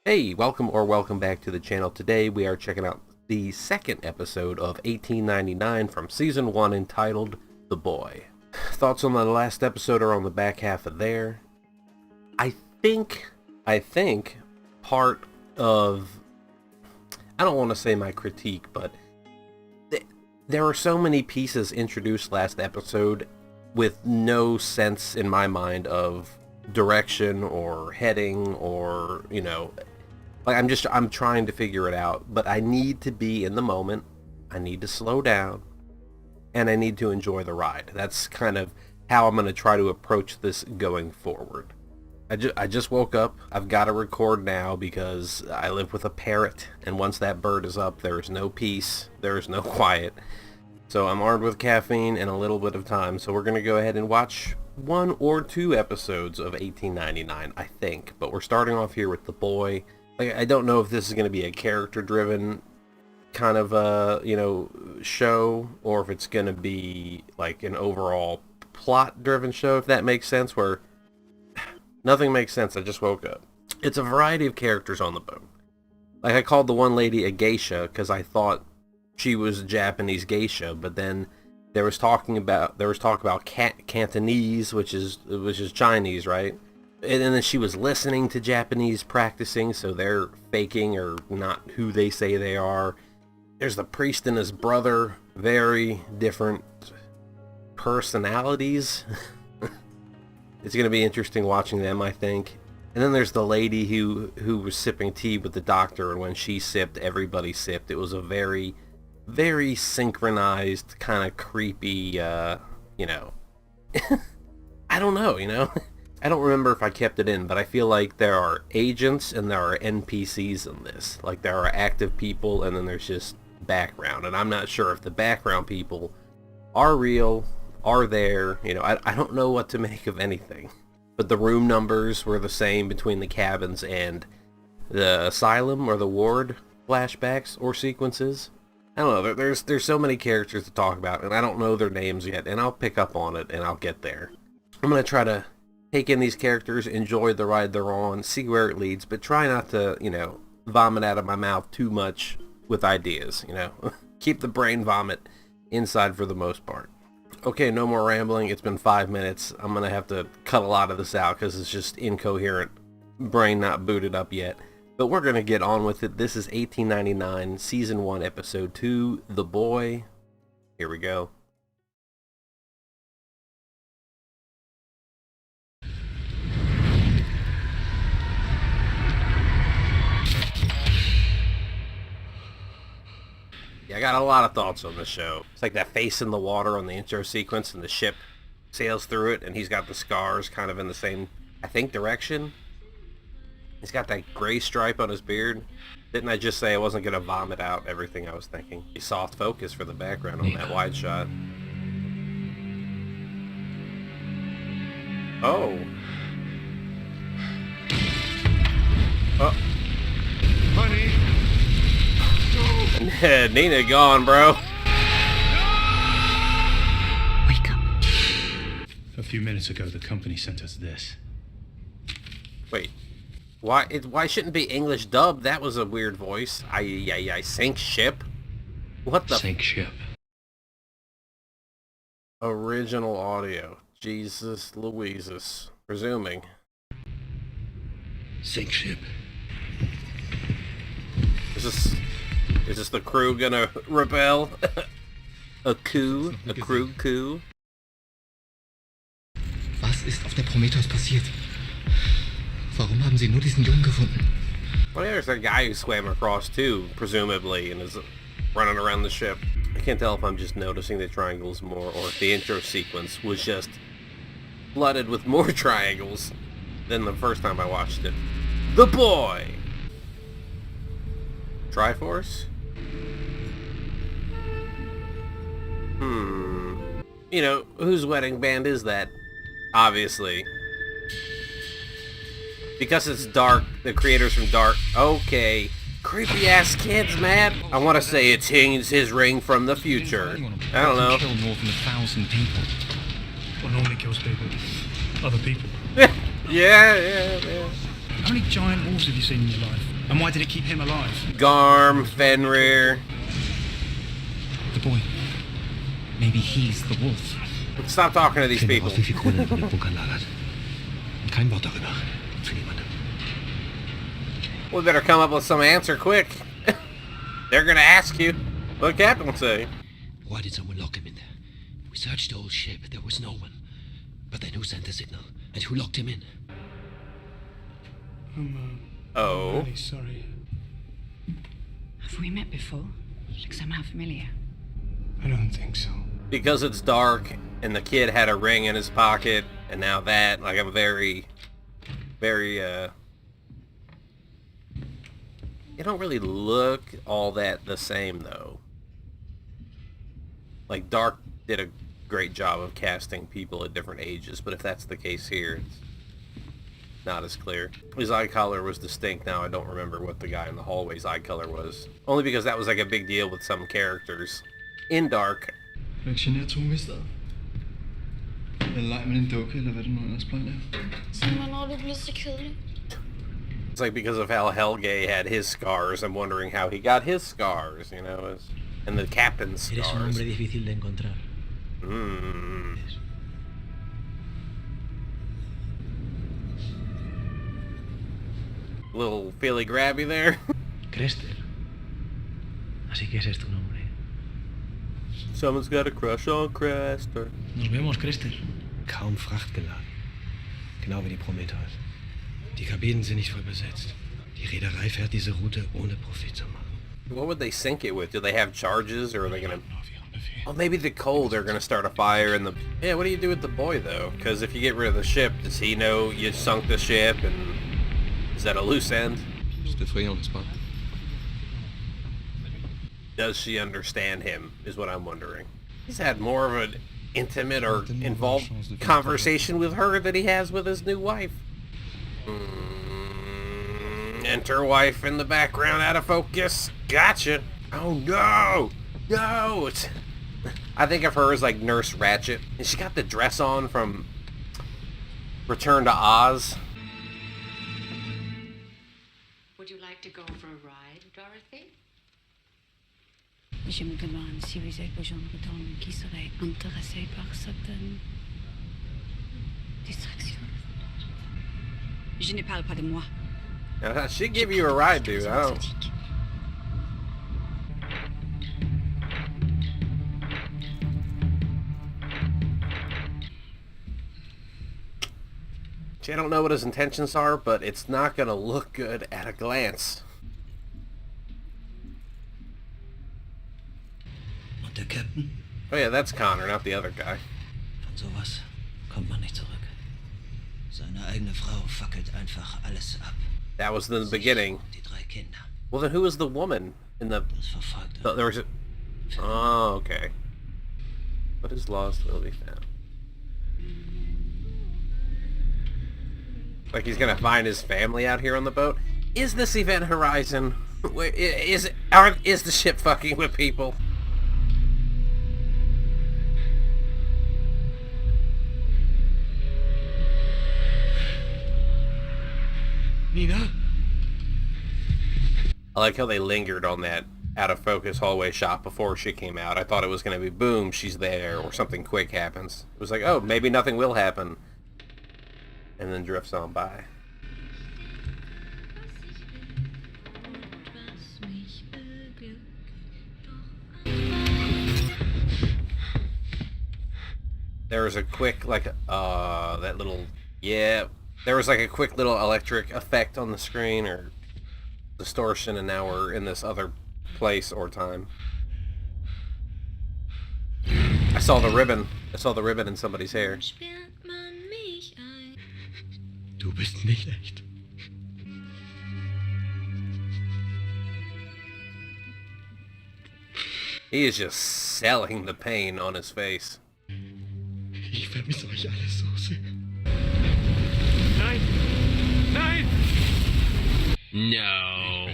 Hey, welcome back to the channel. Today we are checking out the second episode of 1899 from Season 1 entitled The Boy. Thoughts on the last episode are on the back half of there. I think part of, I don't want to say my critique, but there were so many pieces introduced last episode with no sense in my mind of direction or heading or, like I'm trying to figure it out, but I need to be in the moment. I need to slow down and I need to enjoy the ride. That's kind of how I'm going to try to approach this going forward. I just woke up. I've got to record now because I live with a parrot, and once that bird is up, there is no peace, there is no quiet. So I'm armed with caffeine and a little bit of time, so we're going to go ahead and watch one or two episodes of 1899, I think. But we're starting off here with The Boy. Like, I don't know if this is going to be a character-driven kind of, show, or if it's going to be, like, an overall plot-driven show, if that makes sense, where nothing makes sense. I just woke up. It's a variety of characters on the boat. Like, I called the one lady a geisha because I thought she was a Japanese geisha, but then there was talk about Cantonese, which is Chinese, right? And then she was listening to Japanese practicing, so they're faking or not who they say they are. There's the priest and his brother, very different personalities. It's going to be interesting watching them, I think. And then there's the lady who was sipping tea with the doctor, and when she sipped, everybody sipped. It was a very, very synchronized, kind of creepy, I don't know, I don't remember if I kept it in, but I feel like there are agents and there are NPCs in this. Like, there are active people, and then there's just background. And I'm not sure if the background people are real, are there, I don't know what to make of anything. But the room numbers were the same between the cabins and the asylum or the ward flashbacks or sequences. I don't know, there's so many characters to talk about, and I don't know their names yet, and I'll pick up on it, and I'll get there. I'm going to try to take in these characters, enjoy the ride they're on, see where it leads, but try not to, vomit out of my mouth too much with ideas, Keep the brain vomit inside for the most part. Okay, no more rambling. It's been 5 minutes. I'm going to have to cut a lot of this out because it's just incoherent. Brain not booted up yet. But we're going to get on with it. This is 1899, Season 1, Episode 2, The Boy. Here we go. I got a lot of thoughts on this show. It's like that face in the water on the intro sequence, and the ship sails through it, and he's got the scars kind of in the same, I think, direction. He's got that gray stripe on his beard. Didn't I just say I wasn't going to vomit out everything I was thinking? Soft focus for the background on that wide shot. Oh. Oh. Honey. Nina gone, bro. Wake up. A few minutes ago, the company sent us this. Wait. Why shouldn't it be English dub? That was a weird voice. I sink ship? What the? Sink ship. Original audio. Jesus Louises. Presuming. Sink ship. Is this the crew gonna rebel? A coup? A crew coup? Was ist auf der Prometheus passiert? Warum haben sie nur diesen Jungen gefunden? Well, there's a guy who swam across too, presumably, and is running around the ship. I can't tell if I'm just noticing the triangles more, or if the intro sequence was just flooded with more triangles than the first time I watched it. The Boy! Triforce? Whose wedding band is that? Obviously. Because it's Dark, the creators from Dark. Okay. Creepy ass kids, man. I want to say it's his ring from the future. I don't know. Kill more than 1,000 people. What normally kills people? Other people. Yeah. How many giant wolves have you seen in your life? And why did it keep him alive? Garm, Fenrir. The boy. Maybe he's the wolf. Stop talking to these Finde people. raus, wie viel Kronen in dem Bunker lagert. Und kein Wort darüber. Für niemanden. We better come up with some answer quick. They're gonna ask you. What the captain will say. Why did someone lock him in there? We searched the whole ship. There was no one. But then who sent the signal? And who locked him in? I'm Oh. really sorry. Have we met before? Look somehow familiar. I don't think so. Because it's dark and the kid had a ring in his pocket and now that, like, I'm very they don't really look all that the same though. Like Dark did a great job of casting people at different ages, but if that's the case here, it's not as clear. His eye color was distinct. Now I don't remember what the guy in the hallway's eye color was. Only because that was like a big deal with some characters in Dark. Du er ikke generet to mister. Eller leg med din dukke, eller hvad det nu ellers plejer at lave. Så hvornår det bliver så kedeligt? It's like because of how Helge had his scars, I'm wondering how he got his scars, you know, and the captain's Eres un scars. hombre difícil de encontrar. Little feely grabby there. Crester. Así que ese es tu nombre. Someone's got a crush on Crester. Nos vemos, Crester. Kaum Fracht geladen. Genau wie die Prometheus. Die Kabinen sind nicht voll besetzt. Die Reederei fährt diese Route ohne Profit zu machen. What would they sink it with? Do they have charges, or are they gonna... Oh, maybe the cold, they're gonna start a fire in the... Yeah, what do you do with the boy, though? Because if you get rid of the ship, does he know you sunk the ship, and... Is that a loose end? C'est effrayant, n'est-ce pas? Does she understand him, is what I'm wondering. He's had more of an intimate or involved conversation with her than he has with his new wife. Enter wife in the background, out of focus. Gotcha. Oh no! No! It's... I think of her as like Nurse Ratched. And she got the dress on from Return to Oz. Would you like to go for a ride, Dorothy? Je me demande si vous êtes le genre d'homme qui serait intéressé par certaines distractions. Je ne parle pas de moi. Now, she'd give you a ride, dude. I don't... I don't know what his intentions are, but it's not gonna look good at a glance. Und der Captain? Oh yeah, that's Connor, not the other guy. Von sowas kommt man nicht zurück. Seine eigene Frau fackelt einfach alles ab. That was in the beginning. Die 3 Kinder. Well, then who was the woman in the... Das verfolgt There was a... Oh, okay. What is lost will be found. Like he's gonna find his family out here on the boat? Is this Event Horizon? Is the ship fucking with people? Nina? I like how they lingered on that out of focus hallway shot before she came out. I thought it was going to be boom, she's there, or something quick happens. It was like, oh, maybe nothing will happen. And then drifts on by. There was a quick, like, that little, yeah, there was like a quick little electric effect on the screen, or distortion, and now we're in this other place or time. I saw the ribbon. I saw the ribbon in somebody's hair. Du bist nicht echt. He is just selling the pain on his face. Ich vermisse euch alle so sehr. Nein! Nein! No.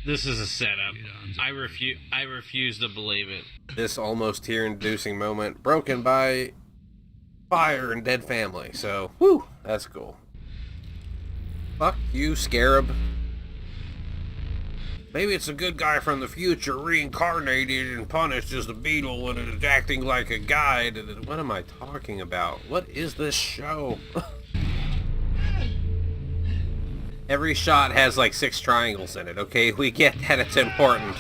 This is a setup. I refuse to believe it. This almost tear-inducing moment broken by fire and dead family. So, whew, that's cool. Fuck you, Scarab. Maybe it's a good guy from the future reincarnated and punished as the Beetle and is acting like a guide. What am I talking about? What is this show? Every shot has like 6 triangles in it, okay? We get that it's important.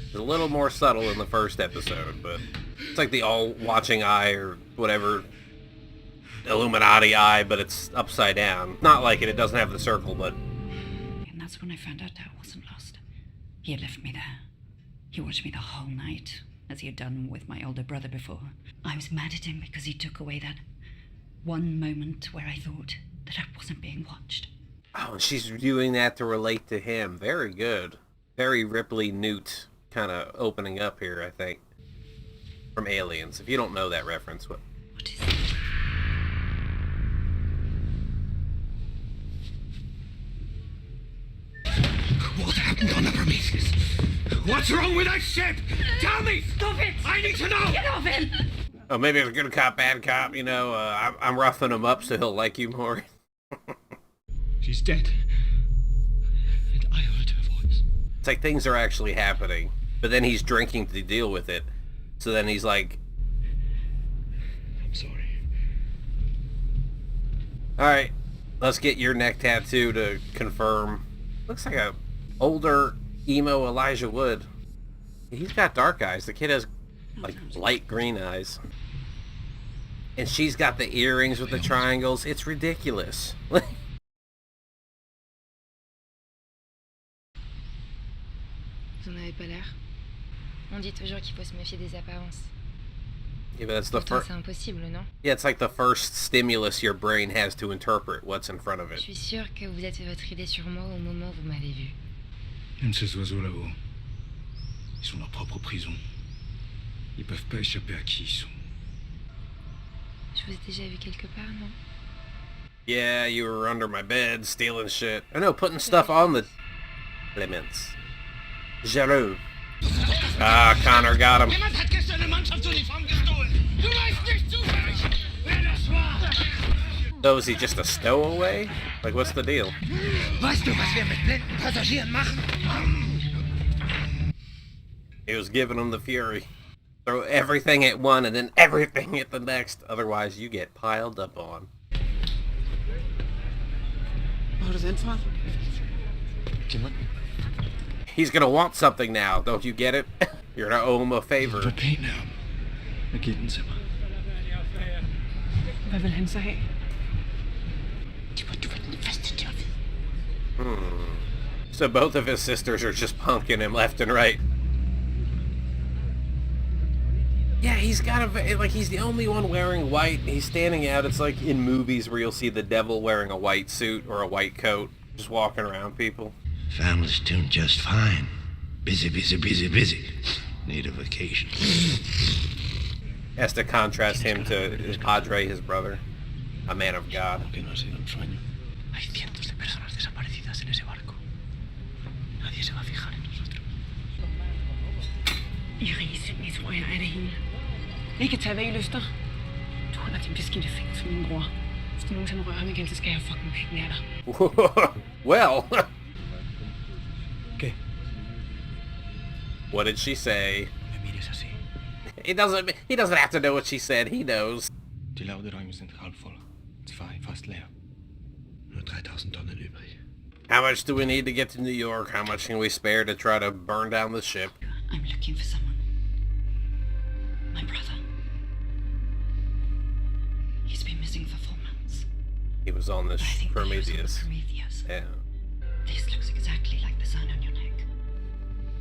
It's a little more subtle in the first episode, but it's like the all-watching eye or whatever. Illuminati eye, but it's upside down. Not like it doesn't have the circle, but... And that's when I found out I wasn't lost. He had left me there. He watched me the whole night, as he had done with my older brother before. I was mad at him because he took away that one moment where I thought that I wasn't being watched. Oh, and she's doing that to relate to him. Very good. Very Ripley Newt kind of opening up here, I think. From Aliens. If you don't know that reference, what is it? What happened on the Prometheus? What's wrong with that ship? Tell me! Stop it! I need to know! Get off it! Oh, maybe it's a good cop, bad cop, you know, I'm roughing him up so he'll like you more. She's dead. And I heard her voice. It's like things are actually happening, but then he's drinking to deal with it. So then he's like... I'm sorry. Alright, let's get your neck tattoo to confirm. Looks like a older emo Elijah Wood. He's got dark eyes. The kid has like light green eyes. And she's got the earrings with the triangles. It's ridiculous. Vous en avez pas l'air. On dit toujours qu'il faut se méfier des apparences. Yeah, but that's the Pourtant, first... c'est impossible, non? Yeah, it's like the first stimulus your brain has to interpret what's in front of Je it. suis sûre que vous êtes fait votre idée sur moi au moment où vous m'avez vue. Même ces oiseaux là-haut, ils sont leur propre prison. Ils peuvent pas échapper à qui ils sont. Je vous ai déjà vu quelque part, non? Yeah, you were under my bed, stealing shit. I know, putting stuff on the elements. Jaloux. Ah, Connor got him. Jemand hat gestern eine Mannschaftsuniform gestohlen. Du weißt nicht zufällig, wer das war. So is he just a stowaway? Like, what's the deal? Weißt du, was wir mit blinden Passagieren machen? He was giving them the fury. Throw everything at one and then everything at the next. Otherwise, you get piled up on. He's gonna want something now, don't you get it? You're gonna owe him a favor. Repeat now. Hvad giver den til mig? Hvad vil han så have? So both of his sisters are just punking him left and right. Yeah, he's got a... like, he's the only one wearing white. He's standing out. It's like in movies where you'll see the devil wearing a white suit or a white coat, just walking around people. Family's doing just fine. Busy, busy, busy, busy. Need a vacation. Has to contrast him to his padre, his brother. A man of God. Que no ha sido un sueño. Hay cientos de personas desaparecidas en ese barco. Nadie se va a fijar en nosotros. Iris, jeg tror, jeg er det hele. Jeg kan tage, hvad I lyster. Du holder din beskidte fingre for min bror. Hvis du nogensinde rører ham igen, så skal jeg fucking penge af dig. Well. ¿Qué? What did she say? Me mires así. He doesn't have to know what she said. He knows. Die Laderäume sind halb voll. 2 fast leer. Nur 3000 Tonnen übrig. How much do we need to get to New York? How much can we spare to try to burn down the ship? I'm looking for someone. My brother. He's been missing for 4 months. He was on this I think that he was on the Prometheus. Prometheus. Yeah. This looks exactly like the sign on your neck.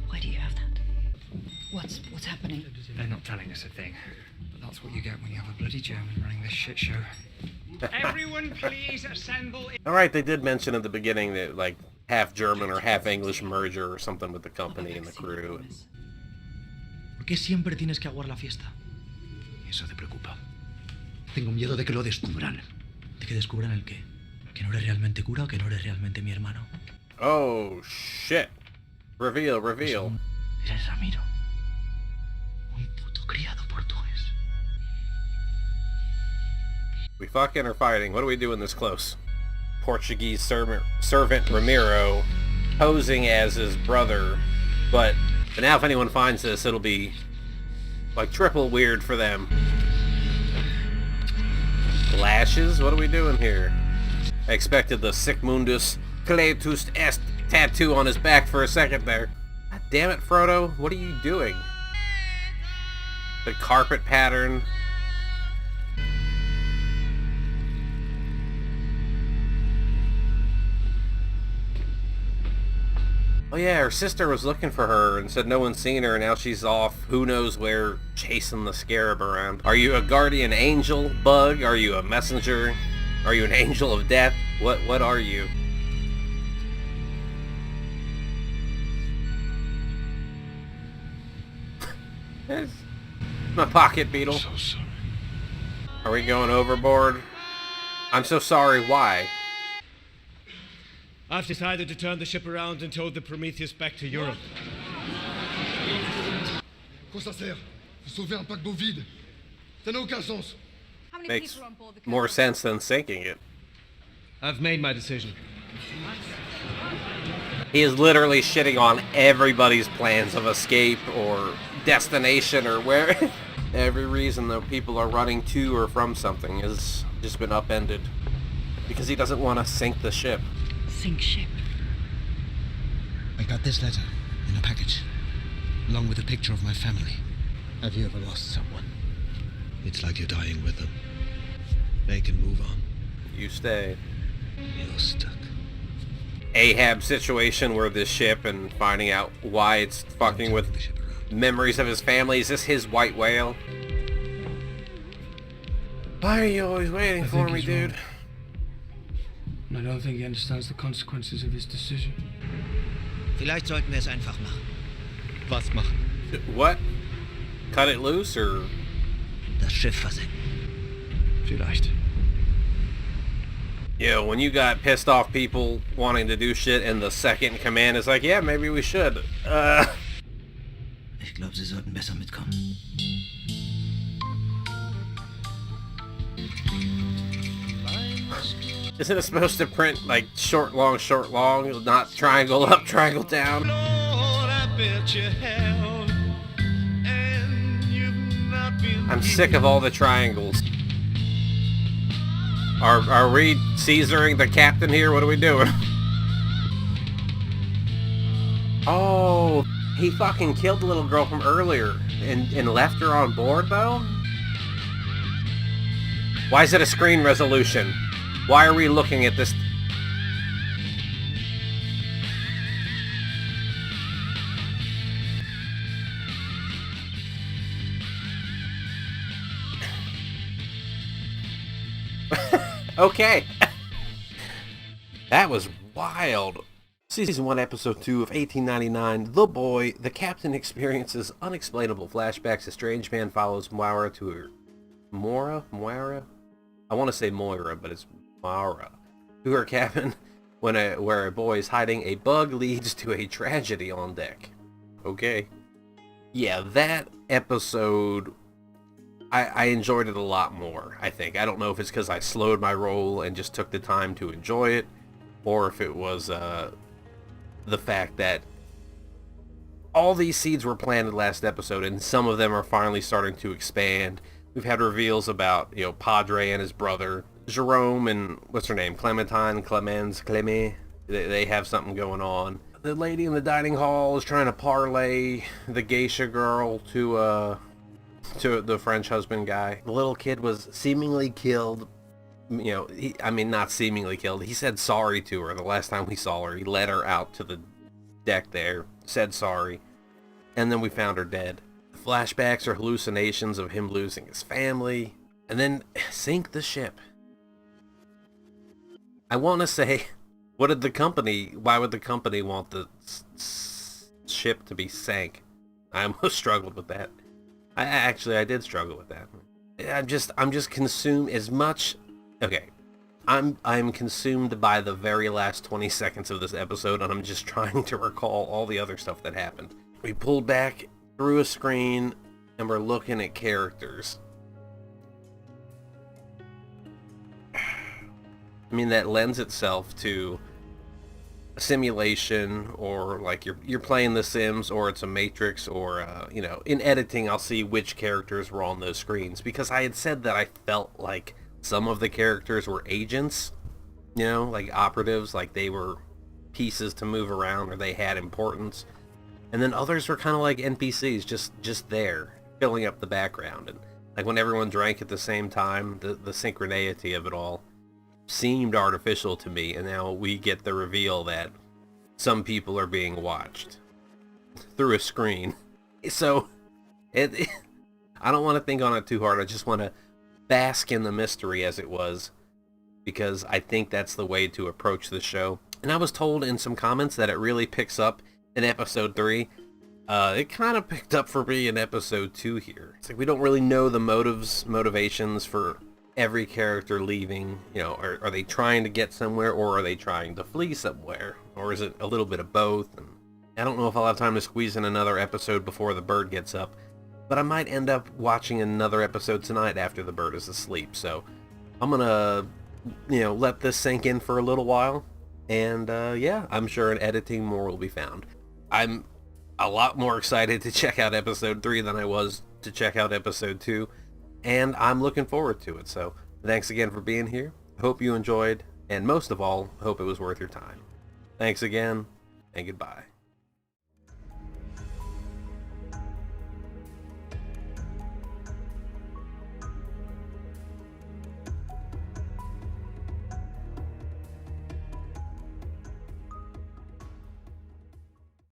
Why do you have that? What's happening? They're not telling us a thing. But that's what you get when you have a bloody German running this shit show. Everyone please assemble. Alright, they did mention at the beginning that, like, half German or half English merger or something with the company and the crew. ¿Por qué siempre tienes que aguar la fiesta? Eso te preocupa. Tengo miedo de que lo descubran. ¿De que descubran el qué? ¿Que no eres realmente cura o que no eres realmente mi hermano? Oh, shit. Reveal, reveal. Eres Ramiro. Un puto criado portugués. We fucking or fighting? What are we doing this close? Portuguese servant Ramiro, posing as his brother. But now if anyone finds this, it'll be like triple weird for them. Lashes? What are we doing here? I expected the Sigmundus Cletus Est tattoo on his back for a second there. God damn it, Frodo. What are you doing? The carpet pattern. Oh yeah, her sister was looking for her and said no one's seen her, and now she's off who knows where chasing the scarab around. Are you a guardian angel, Bug? Are you a messenger? Are you an angel of death? What are you? It's my pocket beetle. So sorry. Are we going overboard? I'm so sorry, why? I've decided to turn the ship around and tow the Prometheus back to Europe. Quoi ça sert? Sauver un paquebot vide. Ça n'a aucun sens. Makes more sense than sinking it. I've made my decision. He is literally shitting on everybody's plans of escape or destination or where. Every reason that people are running to or from something has just been upended. Because he doesn't want to sink the ship. Sink ship. I got this letter in a package, along with a picture of my family. Have you ever lost someone? It's like you're dying with them. They can move on. You stay. You're stuck. Ahab situation where this ship and finding out why it's fucking with memories of his family. Is this his white whale? Why are you always waiting for me, dude? I don't think he understands the consequences of his decision. Vielleicht sollten wir es einfach machen. Was machen? What? Cut it loose or? Das Schiff versenken. Vielleicht. Yeah, when you got pissed off people wanting to do shit and the second in command is like, yeah, maybe we should. Ich glaube, Sie sollten besser mitkommen. Isn't it supposed to print like short, long, not triangle up, triangle down? I'm sick of all the triangles. Are we Caesaring the captain here? What are we doing? Oh, he fucking killed the little girl from earlier and left her on board though? Why is it a screen resolution? Why are we looking at this? Okay. That was wild. Season 1, Episode 2 of 1899, The Boy. The captain experiences unexplainable flashbacks. A strange man follows Maura to her... Maura? I want to say Moira, but it's Maura. To her cabin where a boy is hiding. A bug leads to a tragedy on deck. Okay. Yeah, that episode... I enjoyed it a lot more, I think. I don't know if it's because I slowed my roll and just took the time to enjoy it, or if it was the fact that all these seeds were planted last episode, and some of them are finally starting to expand. We've had reveals about, you know, Padre and his brother, Jerome and, what's her name, Clementine, Clemé. They have something going on. The lady in the dining hall is trying to parlay the geisha girl to the French husband guy. The little kid was seemingly killed. You know, not seemingly killed. He said sorry to her the last time we saw her. He led her out to the deck there, said sorry, and then we found her dead. The flashbacks are hallucinations of him losing his family, and then sink the ship. I want to say, why would the company want the ship to be sank? I almost struggled with that. I did struggle with that. I'm just consumed as much. Okay, I'm consumed by the very last 20 seconds of this episode, and I'm just trying to recall all the other stuff that happened. We pulled back through a screen, and we're looking at characters. I mean, that lends itself to a simulation, or like you're playing The Sims, or it's a Matrix, or you know, in editing I'll see which characters were on those screens, because I had said that I felt like some of the characters were agents, you know, like operatives, like they were pieces to move around, or they had importance, and then others were kind of like NPCs, just there filling up the background. And like when everyone drank at the same time, the synchronicity of it all seemed artificial to me, and now we get the reveal that some people are being watched through a screen. So I don't want to think on it too hard. I just want to bask in the mystery as it was, because I think that's the way to approach the show. And I was told in some comments that it really picks up in episode 3. It kind of picked up for me in episode 2 here. It's like we don't really know the motivations for every character leaving. You know, are they trying to get somewhere, or are they trying to flee somewhere? Or is it a little bit of both? And I don't know if I'll have time to squeeze in another episode before the bird gets up, but I might end up watching another episode tonight after the bird is asleep. So I'm gonna, you know, let this sink in for a little while. And yeah, I'm sure in editing more will be found. I'm a lot more excited to check out episode 3 than I was to check out episode 2. And I'm looking forward to it. So thanks again for being here. Hope you enjoyed. And most of all, hope it was worth your time. Thanks again, and goodbye.